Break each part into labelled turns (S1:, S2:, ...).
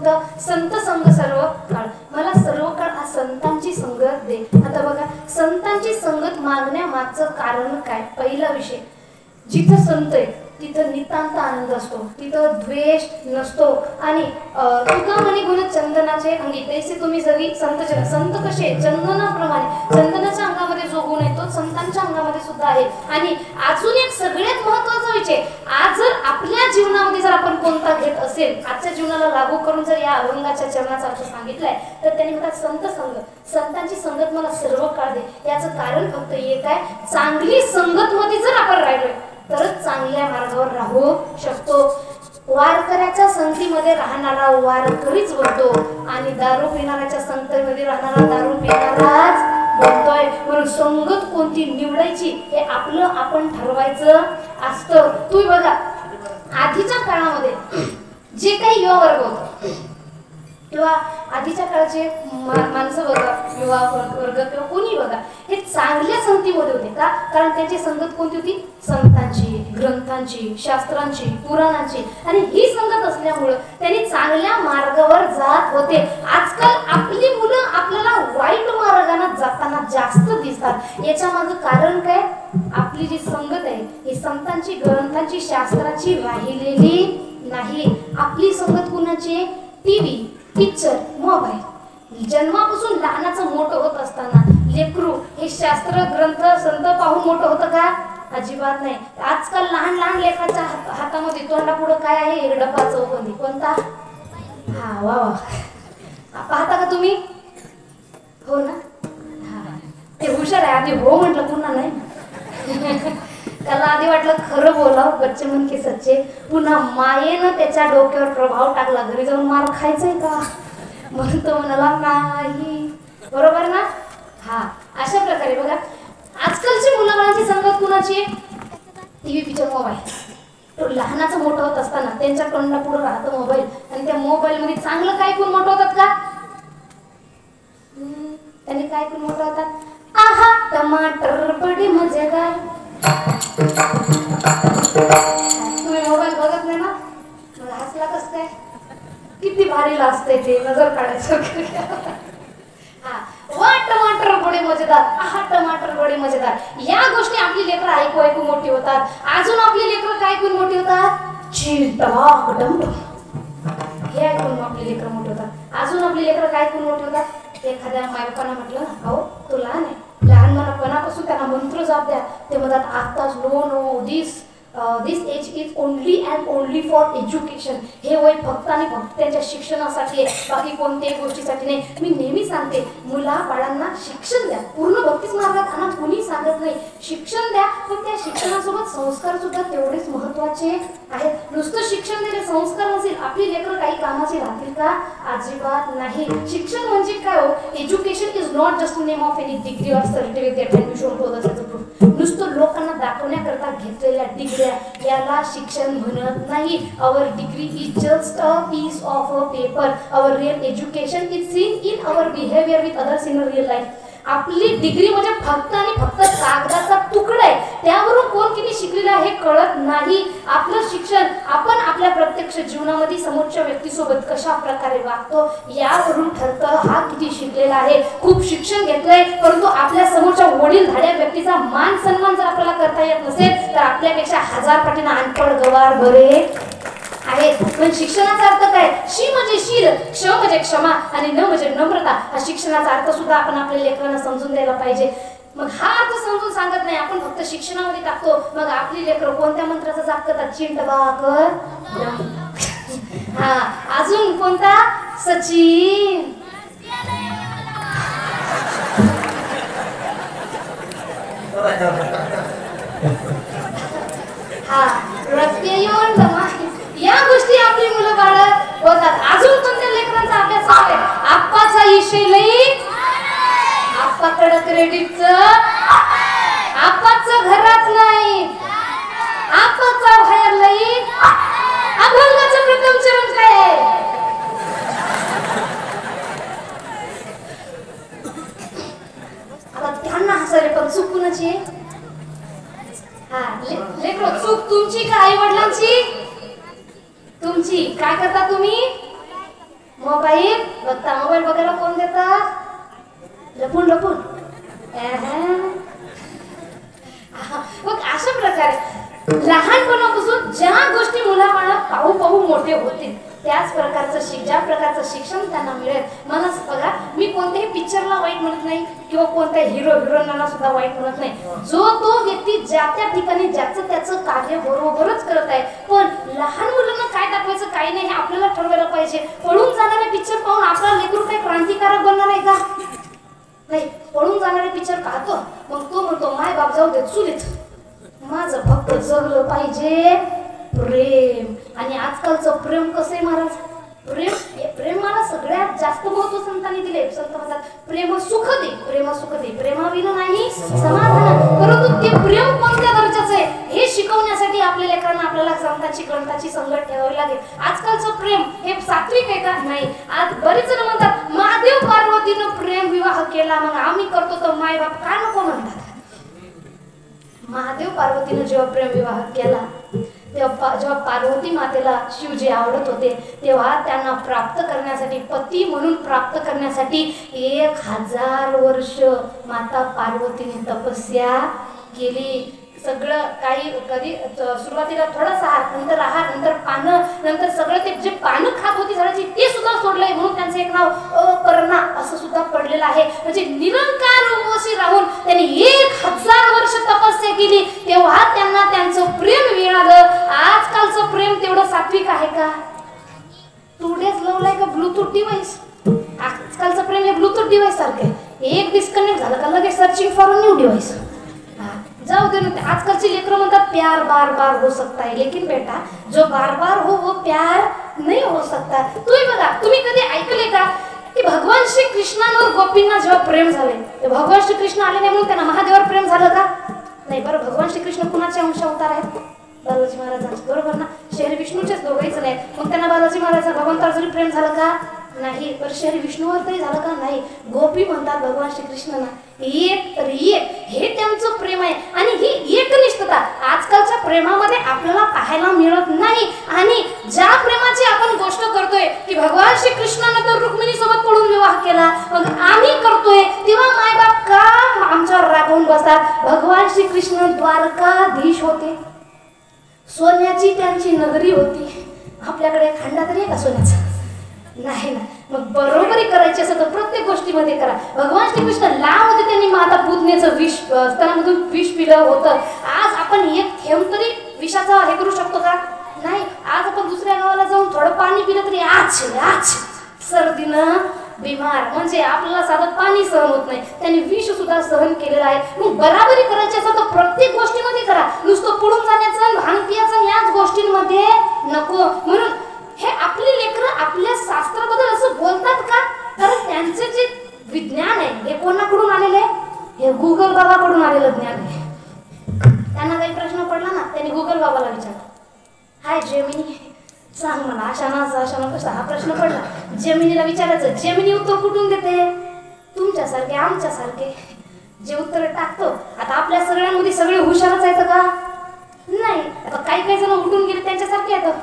S1: होतं संत संग सर्व काळ, मला सर्व काळ संतांची संगत दे. आता बघा संतांची संगत मागण्यामागचं कारण काय. पहिला विषय, जिथं संत आहे तिथं नितांत आनंद असतो, तिथं द्वेष नसतो. आणि तुका म्हणे गुण चंदनाचे अंगी तैसे तुम्ही सगळी संत कसे चंदनाप्रमाणे, चंदनाच्या अंगामध्ये जो गुण आहे तो संतांच्या अंगामध्ये सुद्धा आहे. आणि अजून एक सगळ्यात महत्वाचा विषय, आज जर आपल्या जीवनामध्ये जर आपण कोणता घेत असेल, आजच्या जीवनाला लागू करून जर या अभंगाच्या चरणाचा अर्थ सांगितलाय तर त्यांनी म्हणतात संत संग, संतांची संगत मला सर्व काळ दे. याचं कारण फक्त एक आहे, चांगली संगत मध्ये जर आपण राहिलोय तरच चांगल्या मार्गावर राहू शकतो. वारकऱ्याच्या संगतीमध्ये राहणारा वारकरीच बनतो आणि दारू पिणाऱ्याच्या संगतीमध्ये राहणारा दारू पिणाराच बनतोय. म्हणून संगत कोणती निवडायची हे आपलं आपण ठरवायचं असतं. तुम्ही बघा आधीच्या काळामध्ये जे काही युवा वर्ग होता किंवा आधीच्या काळाचे माणसं बघा, युवा वर्ग किंवा कोणी बघा, हे चांगल्या संगतीमध्ये होते का? कारण त्यांची संगत कोणती होती? संतांची, ग्रंथांची, शास्त्रांची, पुराणांची. आणि ही संगत असल्यामुळं त्यांनी चांगल्या मार्गावर जात होते. आजकाल आपली मुलं आपल्याला वाईट मार्गाने जाताना जास्त दिसतात. याच्या मागं कारण काय? आपली जी संगत आहे ही संतांची, ग्रंथांची, शास्त्राची राहिलेली नाही. आपली संगत कुणाची? TV, picture, mobile. जन्मापासून लहानाचं मोठं होत असताना लेकरू हे शास्त्र, ग्रंथ, संत पाहून मोठं होतं का? अजिबात नाही. आजकाल लहान लहान लेकराच्या हातामध्ये तोंडापुढं काय आहे? एक डब्बा चौबंदी. कोणता? हा वा वा, पाहता का तुम्ही? हो ना, हा ते हुशार आहे. आधी हो म्हटलं, पुन्हा नाही. त्याला आधी वाटलं खरं बोलावं, बच्चे मन के सच्चे. पुन्हा मायेनं त्याच्या डोक्यावर प्रभाव टाकला, घरी जाऊन मार खायचंय का म्हणून तो म्हणाला नाही. बरोबर ना? हा, अशा प्रकारे बघा आजकालची मुलाबाळांची संगत कुणाची? TV, picture, mobile. तो लहानाचं मोठं होत असताना त्यांच्या तोंडा पुढे राहतं मोबाईल आणि त्या मोबाईल मध्ये चांगलं काय कोण मोठं होतात का? त्यांनी काय कोण मोठं होतात? आहा टमाटर बडी मजेदार. तुम्ही मोबाईल बघत नाही ना, मग हसला कस काय? किती भारी लाजतंय ते, नजर काढायचं. हा, वा टमाटर बडे मजेदार, आहा टमाटर बडे मजेदार. या गोष्टी आपली लेकरं ऐकू ऐकू मोठी होतात. अजून आपली लेकरं काय ऐकून मोठी होतात? चील टमाक डमडम, हे ऐकून आपली लेकरं मोठी होतात. अजून आपली लेकरं काय ऐकून मोठी होतात? एखाद्या मायबापांना म्हटलं ना, अहो तो लहान आहे, लहानपणापासून त्यांना मंत्र जाप द्या. ते म्हणतात आताच no no, this age is only and only for education. हे वय फक्त आणि फक्त त्यांच्या शिक्षणासाठी आहे, बाकी कोणत्याही गोष्टीसाठी नाही. मी नेहमी सांगते, मुला बाळांना शिक्षण द्या, पूर्ण भक्तीच मार्गात आणा, कुणी सांगत नाही. शिक्षण द्या, पण त्या शिक्षणासोबत संस्कार सुद्धा तेवढेच महत्वाचे आहेत. नुसतं शिक्षण दिले, संस्कार नसेल, आपली लेकरं काही कामाची राहतील का? अजिबात नाही. शिक्षण म्हणजे काय हो? Education is not just name of any degree or certificate and you should go the proof. नुसतं लोकांना दाखवण्याकरता घेतलेल्या डिग्र्या याला शिक्षण म्हणत नाही. Our degree is just a piece of a paper. Our real education is seen in our behaviour with others in real life. आपली डिग्री म्हणजे फक्त आणि फक्त कागदाचा तुकडा आहे, त्यावरून कोण किती शिकलेला आहे हे कळत नाही. आपलं शिक्षण आपण आपल्या प्रत्यक्ष जीवनामध्ये समोरच्या व्यक्तीसोबत कशा प्रकारे वागतो यावरून ठरतं हा किती शिकलेला आहे. खूप शिक्षण घेतलंय परंतु आपल्या समोरच्या वडीलधाऱ्या व्यक्तीचा मान सन्मान जर आपल्याला करता येत नसेल तर आपल्यापेक्षा 1000 पटीने अनपढ गवार बरे आहेत. पण शिक्षणाचा अर्थ काय? शी म्हणजे शील, क्ष म्हणजे क्षमा आणि न म्हणजे नम्रता. हा शिक्षणाचा अर्थ सुद्धा आपण आपल्या लेकरांना समजून द्यायला पाहिजे. मग हा अर्थ समजून सांगत नाही, आपण फक्त शिक्षणामध्ये टाकतो. मग आपली लेकरं कोणत्या मंत्राचा जाप करतात? चिंटबाकर. हा, अजून कोणता? सचिन. हा, प्रत्ययोन या गोष्टी आपली मुलं बाळ होतात. अजून कोणत्या लेकरांचा अभ्यास आहे? आप्पाचा विषय लई, आप्पाकडे क्रेडिटचं, आप्पाचं घरात नाही, आप्पाचा बाहेर लई. अभंगाचं प्रथम चरण काय आहे? आता त्यांना हसारे पण चूक कुणाची आहे? हा, लेकरं चूक तुमची का आई वडिलांची? तुमची. काय करता तुम्ही? मोबाईल बघता, मोबाईल बघायला कोण देतात? लपून लपून. मग अशा प्रकारे लहानपणापासून ज्या गोष्टी मुलाबाळा पाहू पाहू मोठे होतील त्याच प्रकारचं ज्या प्रकारचं शिक्षण त्यांना मिळेल. मला बघा, मी कोणत्याही पिक्चरला वाईट म्हणत नाही किंवा कोणत्या हिरोईनला सुद्धा वाईट म्हणत नाही. जो तो व्यक्ती ज्या त्या ठिकाणी ज्याचं त्याचं कार्य बरोबरच करत आहे. पण लहान मुलांना काय दाखवायचं काही नाही हे आपल्याला ठरवायला पाहिजे. पळून जाणारे पिक्चर पाहून आपला लेकरू काही क्रांतिकारक बनणार आहे का? नाही. पळून जाणारे पिक्चर पाहतो मग तो म्हणतो माय बाप जाऊ दे चुलीत, माझं फक्त जगलं पाहिजे प्रेम. आणि आजकालचं प्रेम कसं आहे महाराज? प्रेमाला सगळ्यात जास्त महत्व संतांनी दिले. संत म्हणतात प्रेम सुख दे, प्रेम सुख दे, प्रेमाविना नाही समाधान. परंतु ते प्रेम कोणत्या दर्जाचं आहे हे शिकवण्यासाठी आपल्या लेकरांना आपल्याला संतांची ग्रंथाची संगत ठेवावी लागेल. आजकालचं प्रेम हे सात्विक आहे का? नाही. आज बरेच जण म्हणतात महादेव पार्वतीनं प्रेम विवाह केला मग आम्ही करतो तर माय बाप काय नको म्हणतात. महादेव पार्वतीनं जेव्हा प्रेम विवाह केला तेव्हा जेव्हा पार्वती मातेला शिवजी आवडत होते तेव्हा त्यांना प्राप्त करण्यासाठी, पती म्हणून प्राप्त करण्यासाठी 1000 वर्ष माता पार्वतीने तपस्या केली. सगळं काही कधी सुरुवातीला थोडासा नंतर आहार, नंतर पानं, नंतर सगळं ते जे पानं खात होती झाडाची ते सुद्धा सोडलंय म्हणून त्यांचं एक नाव अपर्णा असं सुद्धा पडलेलं आहे. म्हणजे निरंकार उपवासी राहून त्यांनी 1000 वर्ष तपस्या केली तेव्हा त्यांना त्यांचं प्रेम मिळालं. आजकालचं प्रेम तेवढं सात्विक आहे का? Today's love like a Bluetooth device. आजकालचं प्रेम हे ब्लूटूथ डिव्हाइस सारखं आहे. एक डिस्कनेक्ट झालं का लगेच searching for a new device. जाऊ दे ना. आजकालची लेकरं म्हणतात प्यार बार बार हो सकता है, लेकिन बेटा जो बार बार हो वो प्यार नहीं हो सकता. तुम्ही बघा, तुम्ही कधी ऐकले का की भगवान श्री कृष्णांवर गोपींना जेव्हा प्रेम झाले ते भगवान श्री कृष्ण आले नाही म्हणून त्यांना महादेवावर प्रेम झालं का? नाही. बरं, भगवान श्री कृष्ण कुणाचे अंश अवतार आहेत? बालाजी महाराजांचे, बरोबर ना? शहरी विष्णूचेच दोघेच नाही. मग त्यांना बालाजी महाराज भगवंतावर जरी प्रेम झालं का? नाही. बरं, शहरी विष्णूवर तरी झालं का? नाही. गोपी म्हणतात भगवान श्रीकृष्णांना एक तर एक, हे त्यांचं प्रेम आहे. आणि ही एकनिष्ठता आजकालच्या प्रेमामध्ये आपल्याला पाहायला मिळत नाही. आणि ज्या प्रेमाची आपण गोष्ट करतोय की भगवान श्रीकृष्णानं तर रुक्मिणी सोबत पळून विवाह केला मग आम्ही करतोय तेव्हा मायबाप का आमच्यावर रागवून बसतात? भगवान श्रीकृष्ण द्वारकाधीश होते, सोन्याची त्यांची नगरी होती. आपल्याकडे खंडा तरी आहे का सोन्याचा? नाही ना. मग बरोबरी करायची असेल तर प्रत्येक गोष्टीमध्ये करा. भगवान श्रीकृष्ण लहान होते त्यांनी माता पूतनेचं विष स्तनामधून विष पिलं होतं. आज आपण एक थेंब तरी विषाचा हे करू शकतो का? नाही. आज आपण दुसऱ्या गावाला जाऊन थोडं पाणी पिलं तरी आज सर्दीनं बिमार. म्हणजे आपल्याला साधं पाणी सहन होत नाही, त्यांनी विष सुद्धा सहन केलेलं आहे. मग बराबरी करायची असेल तर प्रत्येक गोष्टीमध्ये करा. नुसतं पळून जाण्याचं भांग पियाचं याच गोष्टींमध्ये नको. म्हणून हे आपली लेकरं आपल्या शास्त्राबद्दल असं बोलतात का? कारण त्यांचे जे विज्ञान आहे हे कोणाकडून आलेले आहे? हे गुगल बाबाकडून आलेलं ज्ञान आहे. त्यांना काही प्रश्न पडला ना त्यांनी गुगल बाबाला विचारला, हाय जेमिनी सांग मला अशाना कसा हा प्रश्न पडला. जेमिनीला विचारायचं, जेमिनी उत्तर कुठून देते? तुमच्यासारखे आमच्यासारखे जे उत्तर टाकतो. आता आपल्या सगळ्यांमध्ये सगळे हुशारच आहेत का? नाही. आता काही जण उठून गेले त्यांच्यासारखे आहेत.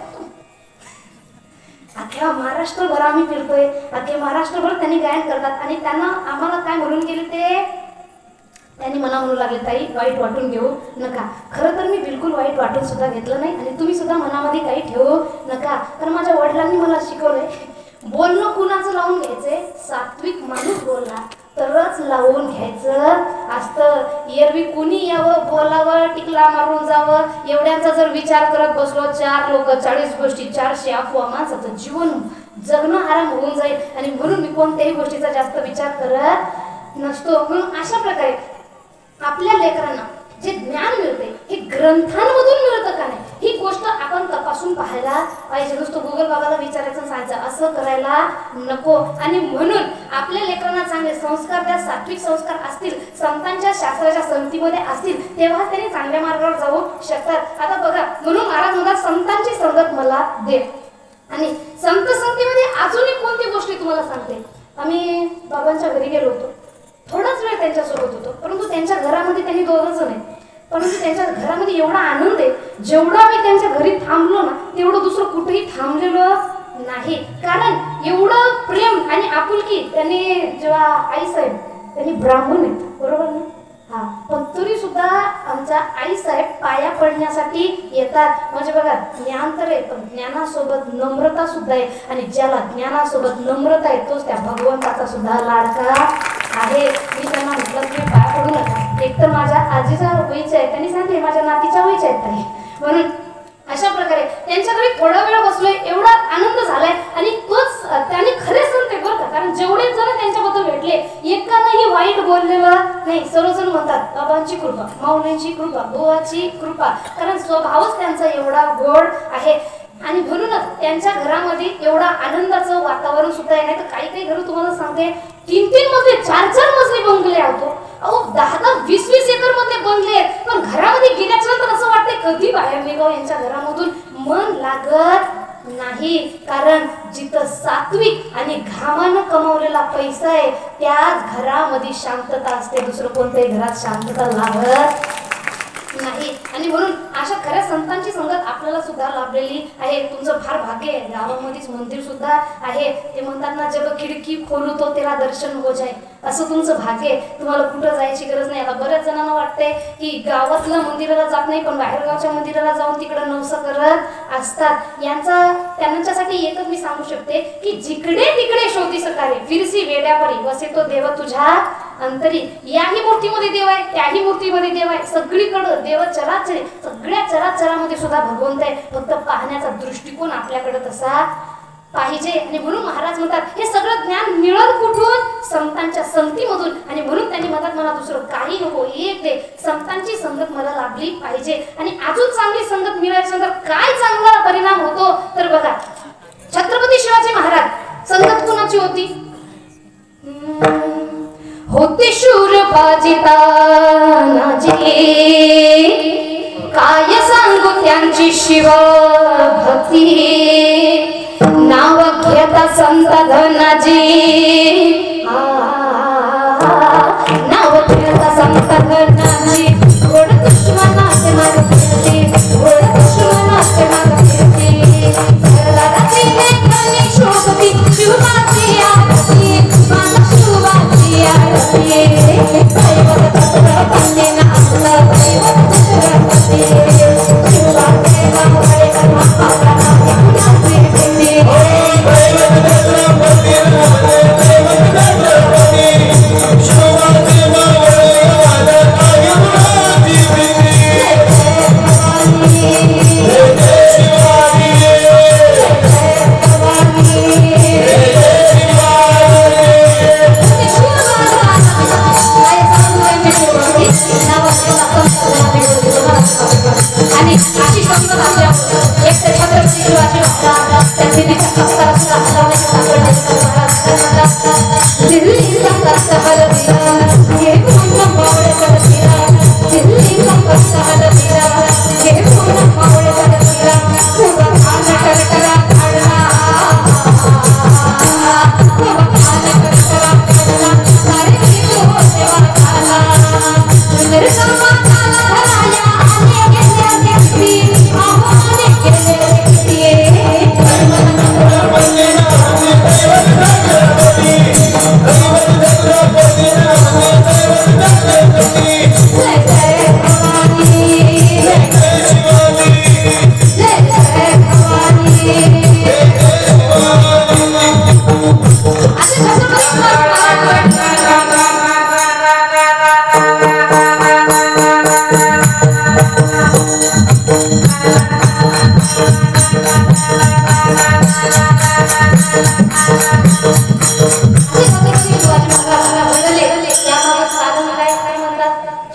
S1: अख्ख्या महाराष्ट्रभर आम्ही फिरतोय, अख्खे महाराष्ट्रभर त्यांनी गायन करतात आणि त्यांना आम्हाला काय म्हणून गेले ते त्यांनी मला म्हणू लागले ताई वाईट वाटून घेऊ नका. खरं तर मी बिलकुल वाईट वाटून सुद्धा घेतलं नाही आणि तुम्ही सुद्धा मनामध्ये काही ठेवू नका. कारण माझ्या वडिलांनी मला शिकवलंय बोलणं कुणाचं लावून घ्यायचंय? सात्विक माणूस बोलला तरच लावून घ्यायचं असतं. एरवी कुणी यावं बोलावं टिकला मारून जावं एवढ्यांचा जर विचार करत बसलो 4 लोक 40 गोष्टी 400 अफवा माणसाचं जीवन जगणं आराम होऊन जाईल. आणि म्हणून मी कोणत्याही गोष्टीचा जास्त विचार करत नसतो. म्हणून अशा प्रकारे आपल्या लेकरांना जे ज्ञान मिळते हे ग्रंथांमधून मिळतं का नाही ही गोष्ट आपण तपासून पाहायला पाहिजे. नुसतं गुगल बाबाला विचारायचं सांगायचं असं करायला नको. आणि म्हणून आपल्या लेकरांना चांगले संस्कार द्या. सात्विक संस्कार असतील, संतांच्या शास्त्राच्या संगतीमध्ये असतील तेव्हा त्यांनी चांगल्या मार्गावर जाऊ शकतात. आता बघा म्हणून महाराज म्हणतात संतांची संगत मला दे. आणि संत संगतीमध्ये अजूनही कोणती गोष्टी तुम्हाला सांगते. आम्ही बाबांच्या घरी गेलो होतो, थोडाच वेळ त्यांच्यासोबत होतो, परंतु त्यांच्या घरामध्ये त्यांनी 2 जण आहेत. परंतु त्यांच्या घरामध्ये एवढा आनंद आहे जेवढा मी त्यांच्या घरी थांबलो ना तेवढं दुसरं कुठेही थांबलेलं नाही, कारण एवढं प्रेम आणि आपुलकी त्यांनी जेव्हा आईसाहेब त्यांनी ब्राह्मण आहेत बरोबर ना, हा, पण तरी सुद्धा आमच्या आईसाहेब पाया पडण्यासाठी येतात. म्हणजे बघा ज्ञान तर आहे पण ज्ञानासोबत नम्रता सुद्धा आहे, आणि ज्याला ज्ञानासोबत नम्रता आहे तोच त्या भगवंताचा सुद्धा लाडका आहे. मी त्यांना म्हटलं तुम्ही पाया पडू नका, एक तर माझ्या आजीच्या वयचे आहे, त्यांनी सांगितले माझ्या नातीच्या वयचे आहेत ताई, म्हणून अशा प्रकारे त्यांच्याकडे थोडा वेळ बसलोय, एवढा आनंद झालाय. आणि तोच त्यांनी खरे संत बरं का, कारण जेवढे जण त्यांच्याबद्दल भेटले एकानंही वाईट बोललेलं नाही. सर्वजण म्हणतात बाबांची कृपा, माऊलींची कृपा, बुवाची कृपा, कारण स्वभावच त्यांचा एवढा गोड आहे. आणि म्हणूनच त्यांच्या घरामध्ये एवढा आनंदाचं वातावरण सुद्धा आहे. नाही तर काही काही घर तुम्हाला सांगते 3-3 मजले 4-4 मजले बंगले होतो, अहो 10-10, 20-20 एकर मध्ये बंगले आहेत, पण घरामध्ये गेल्याच्या नंतर असं वाटतंय कधी बाहेर निघावं यांच्या घरामधून, मन लागत नाही. कारण जिथं सात्विक आणि घामानं कमावलेला पैसा आहे त्याच घरामध्ये शांतता असते, दुसरं कोणत्याही घरात शांतता लागत नाही. आणि म्हणून अशा खऱ्या संतांची संगत आपल्याला सुद्धा लाभलेली आहे. तुमचं फार भाग्य आहे, गावामध्येच मंदिर सुद्धा आहे. ते म्हणतात ना जब खिडकी खोलू तो तेरा दर्शन हो जाए, असं तुमचं भाग्य आहे. तुम्हाला कुठं जायची गरज नाही. आता बऱ्याच जणांना वाटतंय की गावातल्या मंदिराला जात नाही पण बाहेरगावच्या मंदिराला जाऊन तिकडे नवसं करत असतात. त्यांच्यासाठी एकच मी सांगू शकते की जिकडे तिकडे शोधी सकारे फिरसी वेड्यापरी वसे तो देव तुझ्या अंतरी. याही मूर्तीमध्ये देव आहे, त्याही मूर्तीमध्ये देव आहे, सगळीकडे देव चराचर, सगळ्या चराचरामध्ये सुद्धा भगवंत आहे. फक्त पाहण्याचा दृष्टिकोन आपल्याकडे तसा पाहिजे. आणि म्हणून महाराज म्हणतात हे सगळं ज्ञान मिळत कुठून, संतांच्या संगतीमधून. आणि म्हणून त्यांनी म्हणतात मला दुसरं काही नको, एक दे, संतांची संगत मला लाभली पाहिजे. आणि अजून चांगली संगत मिळाल्यानंतर काय चांगला परिणाम होतो तर बघा, छत्रपती शिवाजी महाराज संगत कुणाची होती, होते शूर बाजिता नाजी, काय सांगू त्यांची शिव भक्ती, नाव घेता संत धनाजी, नाव घेता संत धनाजी, गोड दुश्मनाचे माग फिरते, गोड दुश्मनाचे माग फिरते, सरदाराची लेखणी शोभती शिवबाची आरती, माझा शिवबाची आरती, दैवत छत्रपती नामला दैवत छत्रपती, शिवबाचे नाव दैवत महाराज कुणाचे भेटे, दैवत छत्रपती दैवत छत्रपती, शिवबाचे नाव दैवत कुणाचे भेटे, जय शिवाजी, आणि अशी संगत आपल्या एक तर छत्रपती शिवाजी महाराज त्यांची दिल्लीचा कष्ट हलविला, हे पूर्ण मावळे हलविला, दिल्लीचा कष्ट हलविला, हे पूर्ण मावळे हलविला, उभा खाना करकरा काढला, उभा खाना करकरा काढला, सारे जीव सेवा झाला, निर्गमा झाला धराया, आले गेले व्यक्ती, आव्हाने गेले व्यक्ती,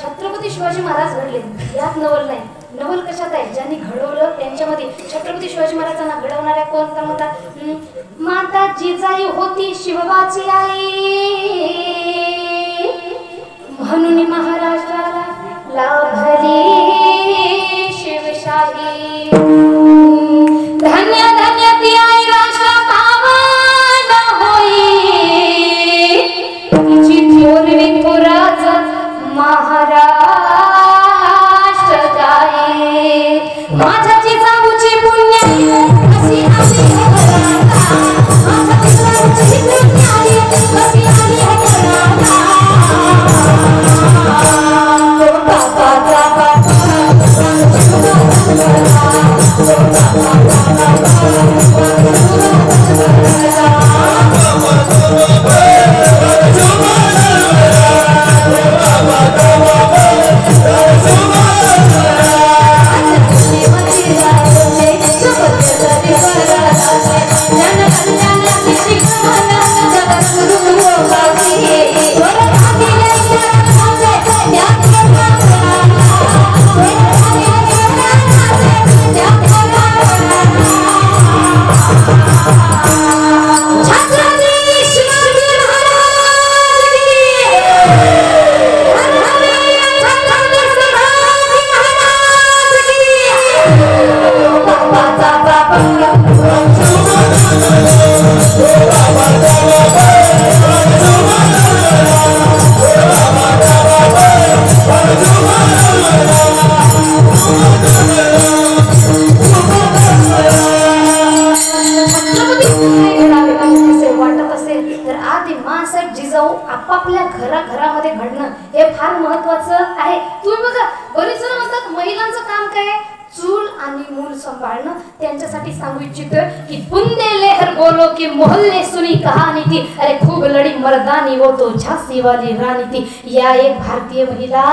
S1: छत्रपती शिवाजी महाराज घडले यात नवल नाही. नवल कशात आहे, ज्यांनी घडवलं त्यांच्यामध्ये. छत्रपती शिवाजी महाराजांना घडवणाऱ्या कोण तर म्हणतात माता जिजाई होती शिवबाची आई, म्हणून महाराष्ट्राला लाभली शिवशाही. धन्य धन्य ती आई राष्ट्र पावन होई, तिची थोर विठुराज महाराष्ट्र जाई. माझ्या जिजाऊची पुण्याई अशी आम्ही घरात महत्वाचं आहे. तुम्ही बघा बरेच जण म्हणतात महिलांचं काम काय आहे, चूल आणि मूल सांभाळणं. त्यांच्यासाठी सांगू इच्छितोय की बुंदे लहर बोलो की मोहल्ले सुनी कहानी थी, अरे खूब लड़ी मर्दानी वो तो झांसी वाली राणी थी. या एक भारतीय महिला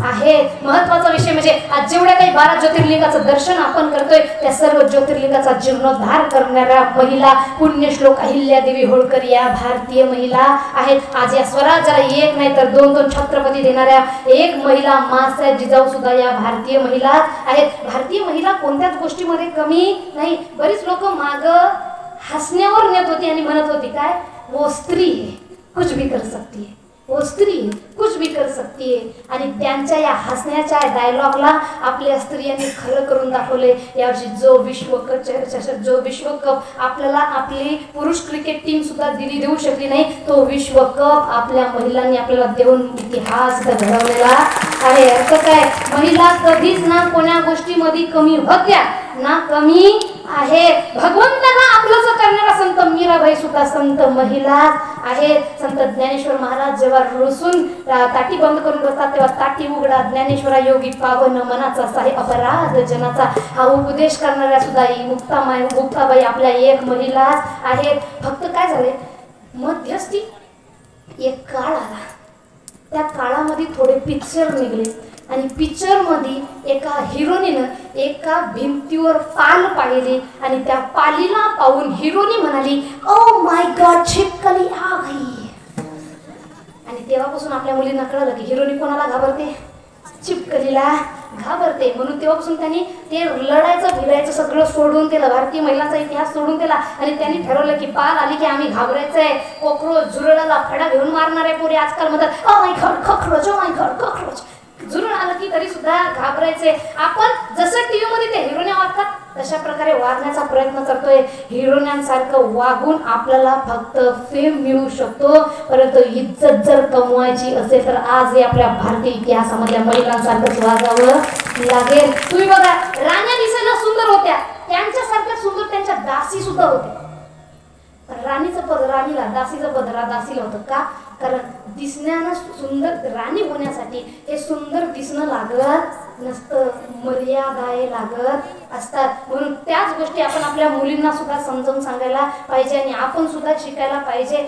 S1: आहेत. महत्वाचा विषय म्हणजे आज जेवढ्या काही 12 ज्योतिर्लिंगाचं दर्शन आपण करतोय त्या सर्व ज्योतिर्लिंगाचा जीर्णोद्धार करणाऱ्या महिला पुण्यश्लोक अहिल्यादेवी होळकर या भारतीय महिला आहेत. आज या स्वराज्याला एक नाही तर 2-2 छत्रपती देणाऱ्या एक महिला मासाहेब जिजाऊ सुद्धा या भारतीय महिला आहेत. भारतीय महिला कोणत्याच गोष्टीमध्ये कमी नाही. बरीच लोक माग हसण्यावर नेत होती आणि म्हणत होती काय, वो स्त्री है कुछ भी कर सकती है, वो स्त्री है कुछ भी कर सकती है. आणि त्यांच्या या हसण्याच्या डायलॉगला आपल्या स्त्रियांनी खरं करून दाखवले. यावर्षी जो विश्वकप आपल्याला आपली पुरुष क्रिकेट टीम सुद्धा देऊ शकली नाही, तो विश्वकप आपल्या महिलांनी आपल्याला देऊन इतिहास घडवलेला आहे. अर्थ काय, महिला कधीच ना कोण्या गोष्टीमध्ये कमी होत्या ना कमी आहे. भगवंताला आपलंच करणारा संत मीराबाई सुद्धा संत महिला आहेत. संत ज्ञानेश्वर महाराज जेव्हा रुसून ताटी बंद करून बसतात तेव्हा ताटी उघडा ज्ञानेश्वरा योगी पावन मनाचा साहे अपराध जनाचा, हा उपदेश करणाऱ्या सुद्धा मुक्ताबाई आपल्या एक महिला आहेत. फक्त काय झाले, मध्यस्थी एक काळ आला, त्या काळामध्ये थोडे पिक्चर निघले आणि पिक्चर मध्ये एका हिरोनीनं एका भिंतीवर पाल पाहिली आणि त्या पालीला पाहून हिरोनी म्हणाली, ओ माय गॉड छिपकली आ गई. आणि तेव्हापासून आपल्या मुलींना कळलं की हिरोनी कोणाला घाबरते, चिपकलीला घाबरते. म्हणून तेव्हापासून त्यांनी ते लढायचं भिडायचं सगळं सोडून दिलं, भारतीय महिलांचा इतिहास सोडून दिला आणि त्यांनी ठरवलं की पाल आली की आम्ही घाबरायचंय. कोक्रोच झुरळाला फडा घेऊन मारणारे पोरी आजकाल म्हणतात oh my God cockroach, oh my God cockroach. झुरळ आलं की तरी सुद्धा घाबरायचे. आपण जसं टीव्ही मध्ये त्या हिरोण्या वागतात तशा प्रकारे वागण्याचा प्रयत्न करतोय. हिरोण्यांसारखं वागून आपल्याला फक्त फेम मिळू शकतो, परंतु इज्जत जर कमवायची असेल तर आज हे आपल्या भारतीय इतिहासामधल्या महिलांसारखंच वागावं लागेल. तुम्ही बघा राण्या दिसायला सुंदर होत्या, त्यांच्यासारख्या सुंदर त्यांच्या दासी सुद्धा होत्या. राणीचं पद राणीला, दासीचं पद दासीला होतं का, कारण दिसण्यानं सुंदर राणी होण्यासाठी हे सुंदर दिसणं लागत नसतं, मर्यादाए लागत असतात. म्हणून त्याच गोष्टी आपण आपल्या मुलींना सुद्धा समजावून सांगायला पाहिजे आणि आपण सुद्धा शिकायला पाहिजे.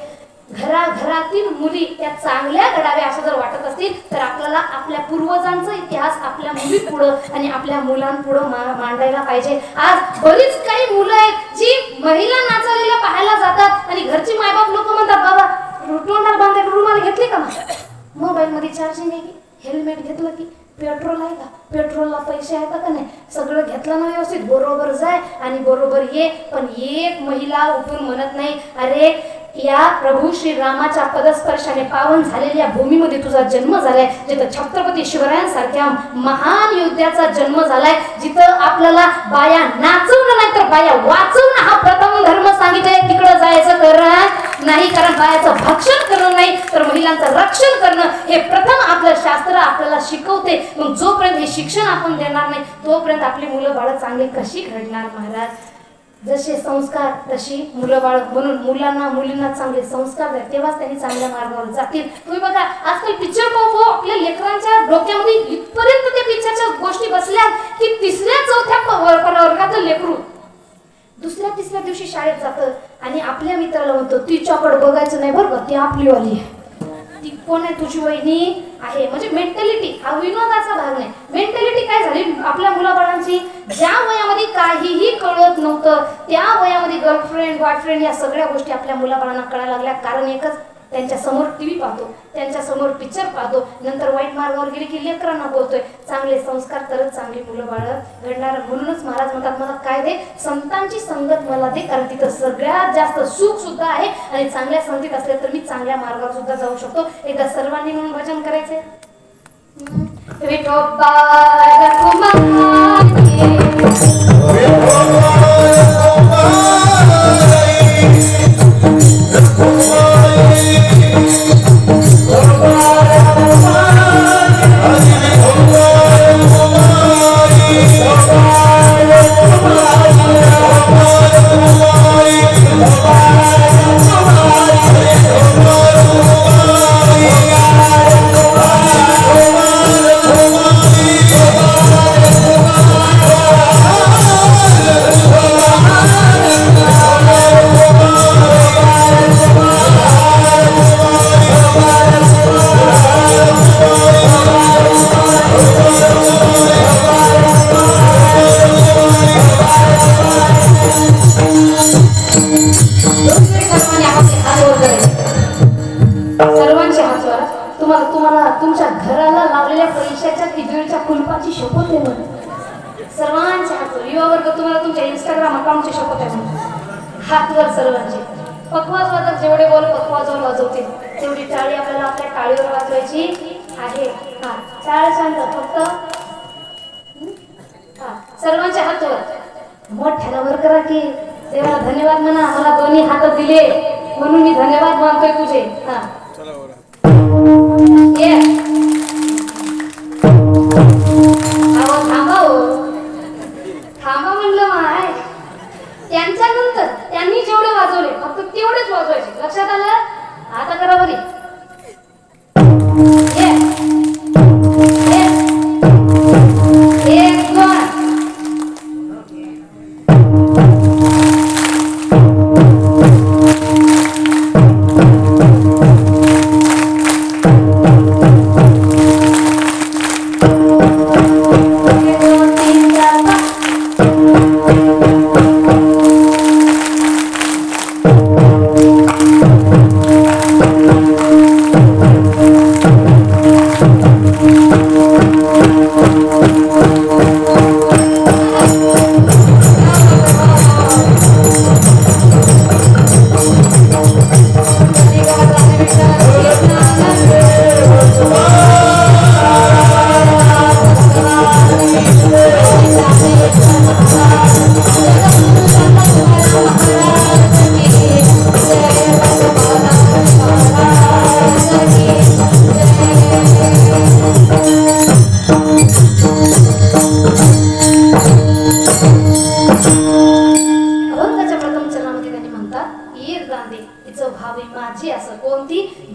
S1: घराघरातील मुली त्या चांगल्या घडाव्या असं जर वाटत असतील तर आपल्याला आपल्या पूर्वजांचा इतिहास आपल्या मुलीपुढं आणि आपल्या मुलांपुढं मांडायला पाहिजे. आज बरीच काही मुलं आहेत जी महिला नाचलेल्या पाहायला जातात आणि घरची मायबाप लोक म्हणतात बाबा तोंडाला बांधायला रुमाल घेतली का, मोबाईल मध्ये चार्जिंग आहे की, हेल्मेट घेतलं की, पेट्रोल आहे का, पेट्रोलला पैसे आहेत का नाही, सगळं घेतलं ना व्यवस्थित, बरोबर जाय आणि बरोबर ये. पण एक महिला उठून म्हणत नाही अरे या प्रभू श्री रामाच्या पदस्पर्शाने पावन झालेल्या भूमीमध्ये तुझा जन्म झालाय, जिथं छत्रपती शिवरायांसारख्या महान योद्ध्याचा जन्म झालाय, जिथं आपल्याला बाया नाचवणं नाही तर बाया वाचवणं हा प्रथम धर्म सांगितलाय, तिकडं जायचं कारण नाही. कारण बायाचं भक्षण करणं नाही तर महिलांचं रक्षण करणं हे प्रथम आपलं शास्त्र आपल्याला शिकवते. मग जोपर्यंत हे शिक्षण आपण देणार नाही तोपर्यंत आपली मुलं बाळ चांगली कशी घडणार महाराज. जसे संस्कार तशी मुलं बाळ, म्हणून मुलांना मुलींना चांगले संस्कार द्या तेव्हाच त्यांनी चांगल्या मार्गावर जातील. तुम्ही बघा आजकाल पिक्चर पाहू आपल्या लेकरांच्या डोक्यामध्ये इथपर्यंत त्या पिक्चरच्या गोष्टी बसल्या की 3ऱ्या-4थ्या वर्गातलं लेकरू दुसऱ्या तिसऱ्या दिवशी शाळेत जातं आणि आपल्या मित्राला म्हणतो तिच्याकडे बघायचं नाही बरं का, ती आपली वाली आहे, ती कोण आहे तुझी वहिनी आहे. म्हणजे मेंटॅलिटी हा विनोदाचा भाग नाही. मेंटॅलिटी काय झाली आपल्या मुलाबाळांची, ज्या वयामध्ये काहीही कळत नव्हतं त्या वयामध्ये गर्लफ्रेंड बॉयफ्रेंड या सगळ्या गोष्टी आपल्या मुलाबाळांना कळायला लागल्या. कारण एकच, त्यांच्या समोर टीव्ही पाहतो, त्यांच्या समोर पिक्चर पाहतो, नंतर वाईट मार्गावर गेली की लेकरांना बोलतोय. चांगले संस्कार तरच चांगली मुलं बाळ घडणार. म्हणूनच महाराज म्हणतात मला काय दे, संतांची संगत मला दे, कारण तिथं सगळ्यात जास्त सुख सुद्धा आहे आणि चांगल्या संगतीत असले तर मी चांगल्या मार्गावर सुद्धा जाऊ शकतो. एकदा सर्वांनी म्हणून भजन करायचंय. विठोबा देवाची शपथ आहे म्हणे. सर्वांच्या हातवर युवा वर्ग तुम्हाला तुमच्या इंस्टाग्राम अकाउंटची शपथ आहे म्हणे. हातवर सर्वांचे. पकवाज वाजत जेवढे बोल पकवाजवर वाजवतील तेवढी टाळी आपल्याला आपल्या टाळीवर वाजवायची आहे. हा टाळ शांत फक्त सर्वांच्या हातवर मोठ्यानं वर करा की देवाला धन्यवाद म्हणा. मला दोन्ही हात दिले म्हणून मी धन्यवाद मानतोय तुझे. हा थांबा म्हणलं माय. त्यांच्यानंतर त्यांनी जेवढे वाजवले फक्त तेवढेच वाजवायचे. लक्षात आलं? आता करा बरी.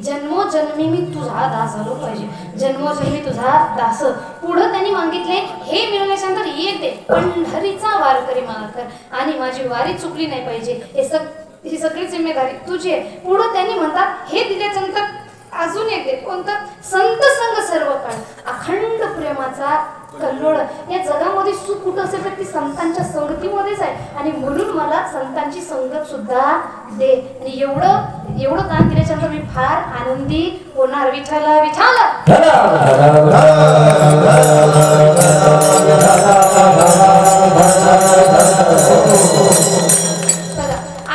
S1: जन्मोजन्मी मी तुझा दास झालो पाहिजे. जन्मोजन्मी तुझा दास. पुढं त्यांनी मागितले हे मिळवल्यानंतर एक दे पंढरीचा वारकरी मला कर आणि माझी वारी चुकली नाही पाहिजे. ही सगळी जिम्मेदारी तुझी आहे. पुढं त्यांनी म्हणतात हे दिल्यानंतर अजून एक दे. कोणतं? संत संग सर्व काळ अखंड प्रेमाचा कल्लोळ. या जगामध्ये सुख कुठं असेल तर ती संतांच्या संगतीमध्येच आहे आणि म्हणून मला संतांची संगत सुद्धा दे. आणि एवढं काम केल्याच्यानंतर मी फार आनंदी होणार. विठ्ठला विठ्ठला.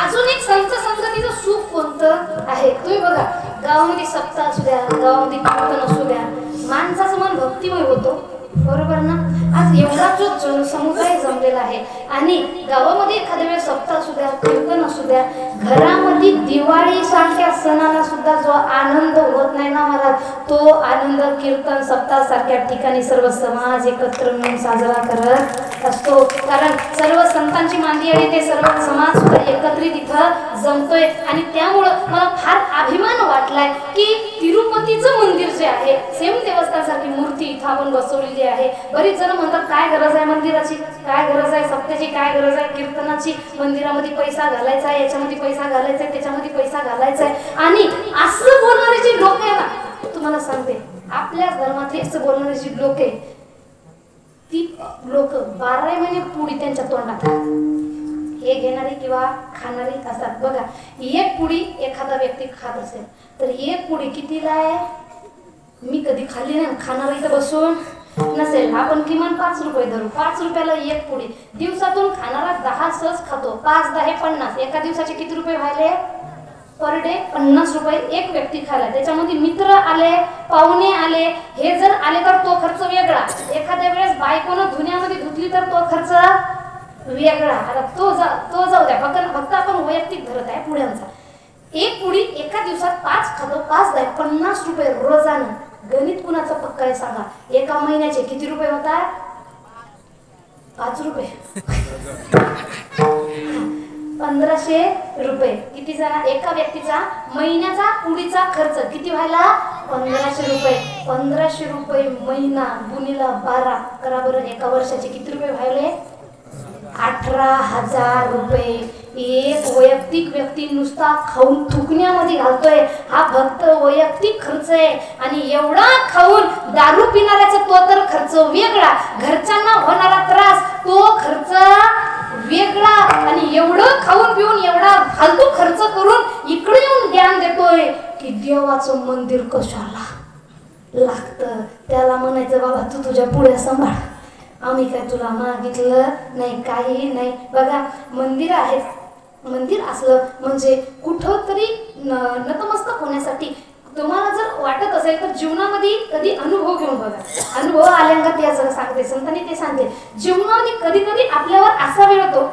S1: अजून एक संत संगतीचं सुख कोणतं आहे तुम्ही बघा. गावामध्ये सप्ताह असू द्या, गावामध्ये कीर्तन असू द्या, माणसाचं मन भक्तिमय होतो. बरोबर ना? आज एवढा जो जनसमुदाय जमलेला आहे आणि गावामध्ये एखाद्या वेळेस सप्ताह असू द्या, कीर्तन असू द्या, घरामध्ये दिवाळी सारख्या सणाला सुद्धा जो आनंद होत नाही ना महाराज, तो आनंद कीर्तन सप्ताह सारख्या ठिकाणी सर्व समाज एकत्र मिळून साजरा करत असतो. कारण सर्व संतांची मांदी आणि ते सर्व समाज सुद्धा एकत्रित इथं जमतोय आणि त्यामुळं मला फार अभिमान वाटलाय की तिरुपतीचं मंदिर जे आहे सेम देवस्थानसारखी मूर्ती इथं आपण बसवलेली आहे. बरीच जण म्हणतात काय गरज आहे मंदिराची, काय गरज आहे सप्त्याची, काय गरज आहे कीर्तनाची, मंदिरामध्ये पैसा घालायचा आहे, याच्यामध्ये पैसा घालायचा आहे, त्याच्यामध्ये पैसा घालायचा आहे. आणि असं बोलणारे जी लोक आहे ना, तुम्हाला सांगते आपल्या धर्मातली असं बोलणारे जी लोक आहे ती लोक 12 महिने पुडी त्यांच्या तोंडात हे घेणारी किंवा खाणारी असतात. बघा एक पुडी एखादा व्यक्ती खात असेल तर एक पुडी कितीला आहे? मी कधी खाल्ली नाही, खाणार इथं बसून नसेल. आपण किमान 5 रुपये धरू. 5 रुपयाला एक पुडी. दिवसातून खाणारा 10 सहज खातो. 5 10 50. एका दिवसाचे किती रुपये व्हायले? पर डे 50 रुपये एक व्यक्ती खायला. त्याच्यामध्ये मित्र आले, पाहुणे आले, हे जर आले तर तो खर्च वेगळा. एखाद्या वेळेस बायकोनं धुण्यामध्ये धुतली तर तो खर्च वेगळा. आता तो जाऊ द्या. फक्त आपण वैयक्तिक धरत आहे पुड्यांचा. एक पुडी एका दिवसात 5 खातो. 5 10 50 रुपये रोजानं. गणित कुणाचं पक्का आहे सांगा? एका महिन्याचे किती रुपये होतात? 5 रुपये. 1500 रुपये. किती जण? एका व्यक्तीचा महिन्याचा पुडीचा खर्च किती व्हायला? 1500 रुपये. 1500 रुपये महिना गुणिला 12 करा बरं. एका वर्षाचे किती रुपये व्हायले? 18,000 रुपये. एक वैयक्तिक व्यक्ती नुसता खाऊन थुकण्यामध्ये घालतोय. हा फक्त वैयक्तिक खर्च आहे. आणि एवढा खाऊन दारू पिणाऱ्याचा तो तर खर्च वेगळा, घरच्यांना होणारा त्रास तो खर्च वेगळा. आणि एवढं खाऊन पिऊन एवढा फालतू खर्च करून इकडे येऊन ज्ञान देतोय की देवाचं मंदिर कशाला, लागतं. त्याला म्हणायचं बाबा तू तुझ्या पुढे सांभाळ, आम्ही काय तुला मागितलं नाही, काही नाही. बघा मंदिर आहेत, मंदिर असलं म्हणजे कुठं तरी नतमस्तक होण्यासाठी. तुम्हाला जर वाटत असेल तर जीवनामध्ये कधी अनुभव घेऊन बघा. अनुभव आल्यांगा ते जरा सांगते, संतांनी ते सांगते. जीवनामध्ये कधी कधी आपल्यावर असा वेळ होतो,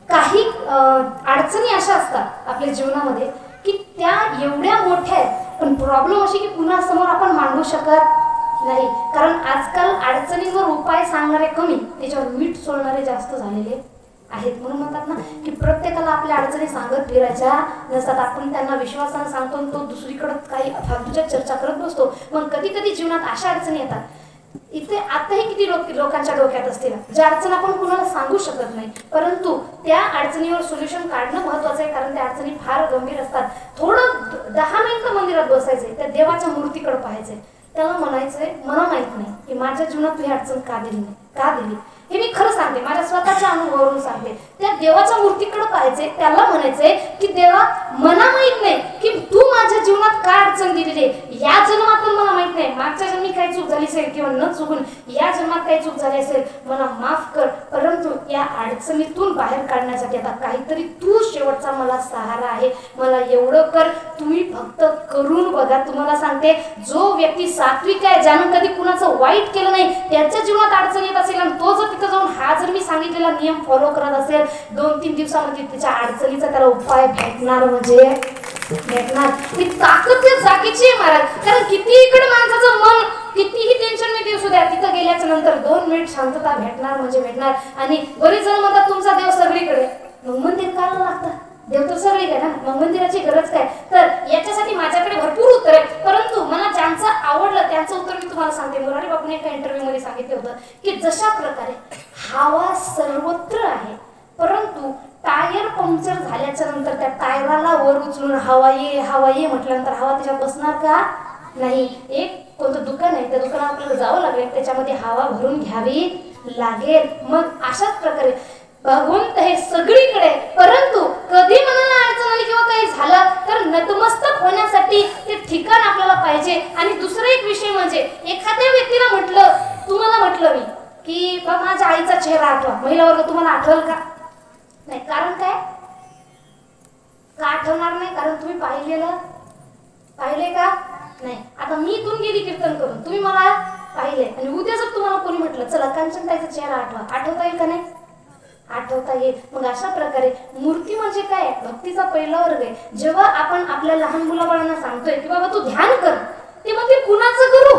S1: काही अडचणी अशा असतात आपल्या जीवनामध्ये की त्या एवढ्या मोठ्या आहेत, पण प्रॉब्लेम अशी की पुन्हा समोर आपण मांडू शकत नाही. कारण आजकाल अडचणींवर उपाय सांगणारे कमी, त्याच्यावर मीठ सोडणारे जास्त झालेले आहेत. म्हणून म्हणतात ना की प्रत्येकाला आपल्या अडचणी सांगत फिरायच्या नसतात. आपण त्यांना विश्वासाने सांगतो, तो दुसरीकडे काही फालतूच्या चर्चा करत बसतो. मग कधी कधी जीवनात अशा अडचणी येतात, इथे आताही किती लोकांच्या डोक्यात असतील ज्या अडचण आपण कुणाला सांगू शकत नाही, परंतु त्या अडचणीवर सोल्युशन काढणं महत्वाचं आहे. कारण त्या अडचणी फार गंभीर असतात. थोडं 10 मिनिटं मंदिरात बसायचंय, त्या देवाच्या मूर्तीकडे पाहायचंय, त्याला म्हणायचंय मला माहित नाही की माझ्या जीवनात ही अडचण का दिली नाही, का दिली. हे मी खरं सांगते, माझ्या स्वतःच्या अनुभवावरून सांगते. त्या देवाच्या मूर्तीकडे पाहायचंय, त्याला म्हणायचंय की देवा मला माहित नाही की तू माझ्या जीवनात काय अडचण दिलेली आहे. या जन्मात मला माहित नाही, मागच्या जन्मी काही चूक झाली असेल किंवा न चुकून या जन्मात काही चूक झाली असेल, मला माफ कर. परंतु या अडचणीतून बाहेर काढण्यासाठी आता काहीतरी तू शेवटचा मला सहारा आहे, मला एवढं कर. तुम्ही फक्त करून बघा. तुम्हाला सांगते, जो व्यक्ती सात्विक आहे, ज्यानं कधी कुणाचं वाईट केलं नाही, त्याच्या जीवनात अडचण येत असेल आणि तो जर तिथं जाऊन हा जर मी सांगितलेला नियम फॉलो करत असेल, 2-3 दिवसामध्ये त्याच्या अडचणीचा त्याला उपाय भेटणार म्हणजे भेटणार. ती ताकद त्या जागेची आहे महाराज. कारण किती इकडे माणसाचं मन कितीही टेन्शन मध्ये असू द्या, तिथं गेल्याच्या नंतर 2 मिनिट शांतता भेटणार म्हणजे भेटणार. आणि बरेच जण म्हणतात तुमचा देव सगळीकडे, मग मंदिर करायला लागतं. देव तर सगळीकडे ना, मग मंदिराची गरज काय. तर याच्यासाठी माझ्याकडे भरपूर उत्तर आहे, परंतु मला ज्यांचं आवडलं त्यांचं उत्तर मी तुम्हाला सांगते. मुरारी बापूने एका इंटरव्ह्यू मध्ये सांगितलं होतं की जशा प्रकारे हवा सर्वत्र आहे, परंतु टायर पंक्चर झाल्याच्या नंतर त्या टायराला वर उचलून हवा ये म्हटल्यानंतर हवा त्याच्यात बसणार का नाही. एक कोणतं दुकान आहे, त्या दुकानात आपल्याला जावं लागेल, त्याच्यामध्ये हवा भरून घ्यावी लागेल. मग अशाच प्रकारे भगवंत हे सगळीकडे, परंतु कधी मनाला अडचण आली किंवा काही झालं तर नतमस्तक होण्यासाठी ते ठिकाण आपल्याला पाहिजे. आणि दुसरा एक विषय म्हणजे एखाद्या व्यक्तीला म्हटलं, तुम्हाला म्हटलं मी की बा माझ्या आईचा चेहरा आठवा, महिला वर्ग तुम्हाला आठवल का नाही. कारण काय का आठवणार नाही, कारण तुम्ही पाहिले का नाही. आता मी इथून गेली कीर्तन करून, तुम्ही मला पाहिले आणि उद्या जर तुम्हाला कोणी म्हटलं चला कांचनताईचा चेहरा आठवता येईल का नाही, आठवता येईल. मग अशा प्रकारे मूर्ती म्हणजे काय, भक्तीचा पहिला वर्ग आहे. जेव्हा आपण आपल्या लहान मुलाबाळांना सांगतोय की बाबा तू ध्यान कर, ते म्हणते कुणाचं करू,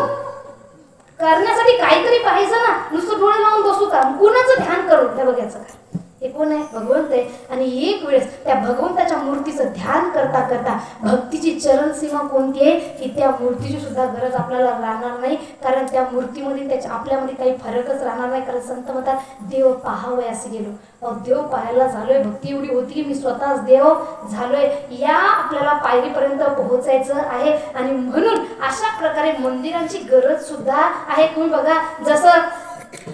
S1: करण्यासाठी काहीतरी पाहिजे ना, नुसतं डोळे लावून बसू का, कुणाचं ध्यान करू. त्या बघायचं का हे कोण आहे, भगवंत आहे. आणि एक वेळेस त्या भगवंताच्या मूर्तीचं ध्यान करता करता भक्तीची चरण सीमा कोणती आहे की त्या मूर्तीची सुद्धा गरज आपल्याला राहणार नाही. कारण त्या मूर्तीमध्ये त्याच्या आपल्यामध्ये काही फरकच राहणार नाही. कारण संत म्हणतात देव पाहावं असे गेलो, देव पाहायला झालोय, भक्ती एवढी होती की मी स्वतःच देव झालोय. या आपल्याला पायरीपर्यंत पोहोचायचं आहे. आणि म्हणून अशा प्रकारे मंदिरांची गरज सुद्धा आहे. तुम्ही बघा, जसं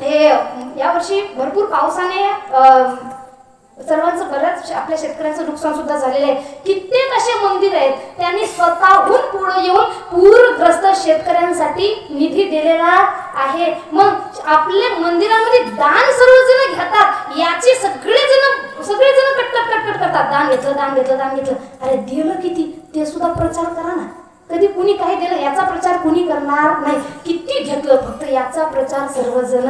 S1: हे यावर्षी भरपूर पावसाने सर्वांचं बऱ्याच आपल्या शेतकऱ्यांचं नुकसान सुद्धा झालेलं आहे. कित्येक असे मंदिर आहेत त्यांनी स्वतःहून पुढे येऊन पूरग्रस्त शेतकऱ्यांसाठी निधी दिलेला आहे. मग आपल्या मंदिरांमध्ये दान सर्वजण घेतात, याची सगळेजण कटकट करतात, दान घेतलं. अरे दिलं किती ते सुद्धा प्रचार करा ना. कधी कुणी काही दिलं याचा प्रचार कुणी करणार नाही, किती घेतलं फक्त याचा प्रचार सर्वजण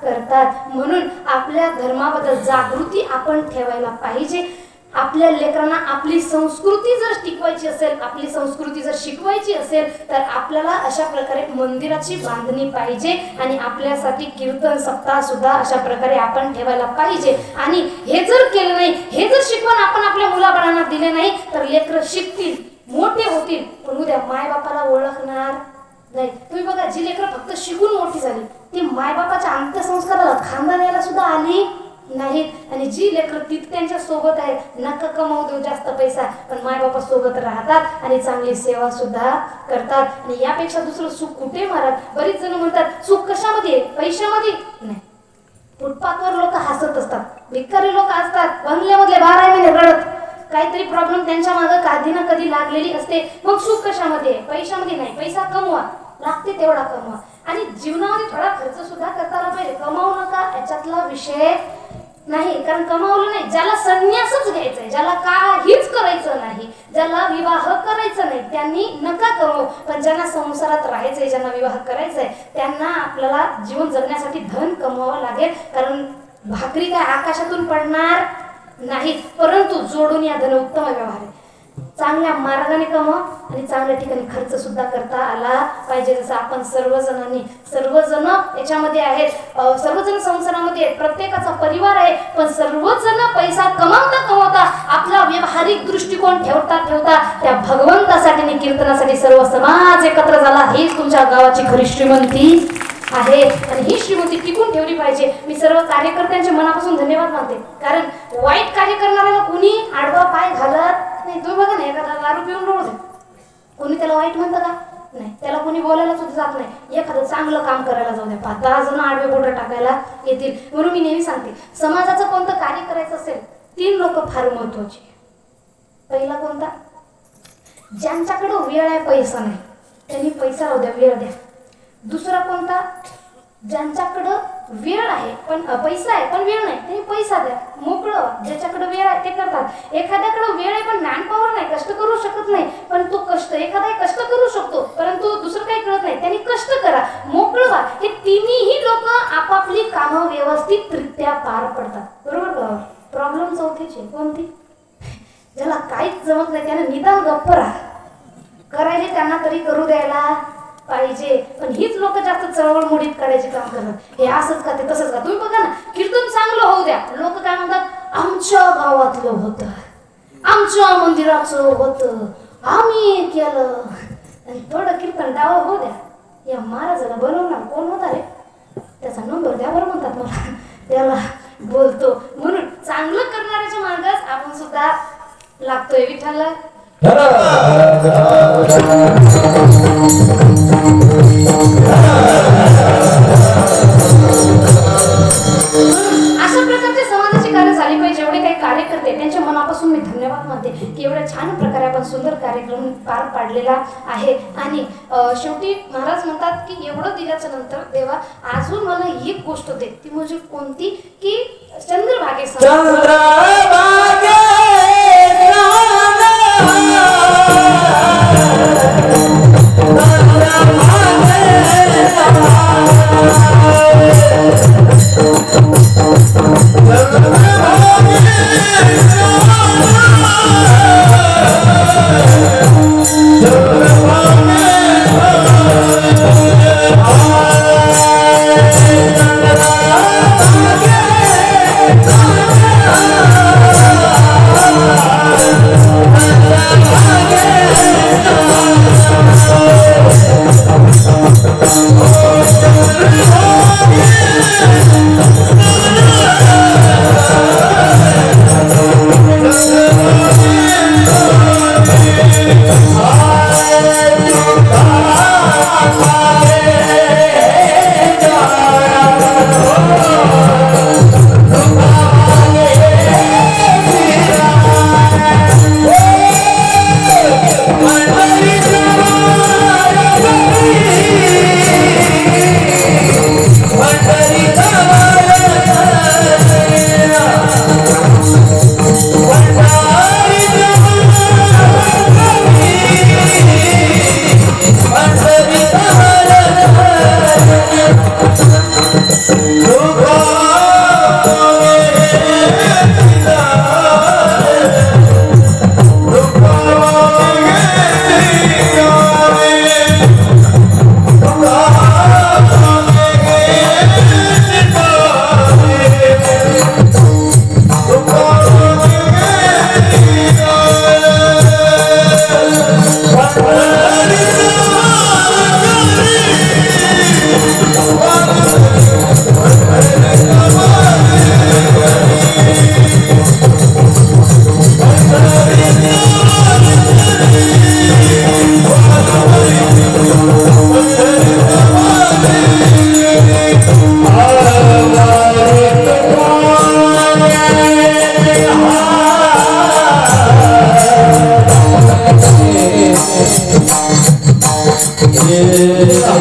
S1: करतात. म्हणून आपल्या धर्माबद्दल जागृती आपण ठेवायला पाहिजे. आपल्या लेकरांना आपली संस्कृती जर टिकवायची असेल, आपली संस्कृती जर शिकवायची असेल तर आपल्याला अशा प्रकारे मंदिराची बांधणी पाहिजे. आणि आपल्यासाठी कीर्तन सप्ताह सुद्धा अशा प्रकारे आपण ठेवायला पाहिजे. आणि हे जर केलं नाही, हे जर शिकवण आपण आपल्या मुलाबाळांना दिले नाही तर लेकरं शिकतील, मोठे होतील, पण उद्या मायबापाला ओळखणार नाही. तुम्ही बघा, जी लेकरं फक्त शिकून मोठी झाली ती मायबापाच्या अंत्यसंस्काराला खांदा यायला सुद्धा आली नाहीत. आणि जी लेकरं तिथे त्यांच्या सोबत आहेत, नका कमावू देऊ जास्त पैसा, पण मायबापा सोबत राहतात आणि चांगली सेवा सुद्धा करतात. आणि यापेक्षा दुसरं सुख कुठे महाराज. बरीच जण म्हणतात सुख कशामध्ये, पैशामध्ये नाही. फुटपाथवर लोक हसत असतात, भिकारी लोक असतात बंगल्यामधले 12 महिने रडत, काहीतरी प्रॉब्लेम त्यांच्या मागे कधी ना कधी लागलेली असते. मग सुख कशामध्ये, पैशामध्ये नाही. पैसा कमवा, लागते तेवढा कमवा आणि जीवनामध्ये थोडा खर्च सुद्धा करता आला पाहिजे. कमावू नका याच्यातला विषय नाही, कारण कमावलं नाही. ज्याला संन्यासच घ्यायचंय, ज्याला काहीच करायचं नाही, ज्याला विवाह करायचं नाही, त्यांनी नका कमवू. पण ज्यांना संसारात राहायचंय, ज्यांना विवाह करायचंय, त्यांना आपल्याला जीवन जगण्यासाठी धन कमवावं लागेल. कारण भाकरी काय आकाशातून पडणार नाहीत, परंतु जोडून या धन उत्तम व्यवहार आहे. चांगल्या मार्गाने कमवा आणि चांगल्या ठिकाणी खर्च सुद्धा करता आला पाहिजे. जसं आपण सर्वजण याच्यामध्ये आहेत, सर्वजण संसारामध्ये आहेत, प्रत्येकाचा परिवार आहे, पण सर्वजण पैसा कमावता आपला व्यावहारिक दृष्टिकोन ठेवता त्या भगवंतासाठी आणि कीर्तनासाठी सर्व समाज एकत्र झाला. हीच तुमच्या गावाची खरी श्रीमंती आहे आणि ही श्रीमंती टिकून ठेवली पाहिजे. मी सर्व कार्यकर्त्यांचे मनापासून धन्यवाद मानते, कारण वाईट कार्य करणाऱ्याला कुणी आडवा पाय घालत नाही. तुम्ही बघा ना, एखादा दारू पिऊन रोज कोणी त्याला वाईट म्हणतं का? नाही, त्याला कोणी बोलायला सुद्धा जात नाही. एखादं चांगलं काम करायला जाऊ द्या, 5-10 जण आडवे बोटं टाकायला येतील. म्हणून मी नेहमी सांगते, समाजाचं कोणतं कार्य करायचं असेल 3 लोक फार महत्वाची. पहिला कोणता? ज्यांच्याकडे वेळ आहे पैसा नाही त्यांनी पैसा राहू द्या, वेळ द्या. दुसरा कोणता? ज्यांच्याकडं वेळ आहे पण पैसा आहे पण वेळ नाही त्यांनी पैसा द्या, मोकळं. ज्याच्याकडे वेळ आहे ते करतात. एखाद्याकडे वेळ आहे पण मॅन पॉवर नाही, कष्ट करू शकत नाही, पण तो एखादा कष्ट करू शकतो परंतु दुसरं काही कळत नाही, त्यांनी कष्ट करा, मोकळं व्हा. हे तिन्ही लोक आपापली कामं व्यवस्थितरित्या पार पडतात. बरोबर का? प्रॉब्लेम चौथीची कोणती? ज्याला काहीच जमत नाही त्याने निदान गप्प राहा, करायचे त्यांना तरी करू द्यायला पाहिजे. पण हीच लोक जास्त चळवळ मोडीत काढायचे काम करतात. हे असंच का ते तसंच का? तुम्ही बघा ना, कीर्तन चांगलं होऊ द्या, लोक काय म्हणतात, आमच्या गावातलं होतं, आमच्या मंदिराचं होतं, आम्ही केलं. आणि थोडं कीर्तन डावं होऊ द्या, या महाराजाला बनवणार कोण होता रे, त्याचा नंबर द्या बरं म्हणतात मला, त्याला बोलतो. म्हणून चांगलं करणाऱ्याच्या मार्गास आपण सुद्धा लागतोय. विठ्ठल अशा प्रकारचे समाजाची कार्य झाली पाहिजे. एवढे काही कार्यकर्ते त्यांच्या मनापासून मी धन्यवाद मानते की एवढ्या छान प्रकारे आपण सुंदर कार्यक्रम पार पाडलेला आहे. आणि शेवटी महाराज म्हणतात की एवढं दिल्याच्या नंतर देवा अजून मला एक गोष्ट दे. ती म्हणजे कोणती? की चंद्रभागे
S2: Yeah.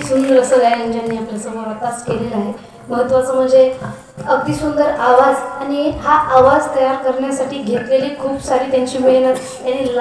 S1: सुंदर असं गायन ज्यांनी आपल्या समोर आताच केलेलं आहे. महत्त्वाचं म्हणजे अगदी सुंदर आवाज आणि हा आवाज तयार करण्यासाठी घेतलेली खूप सारी त्यांची मेहनत, त्यांनी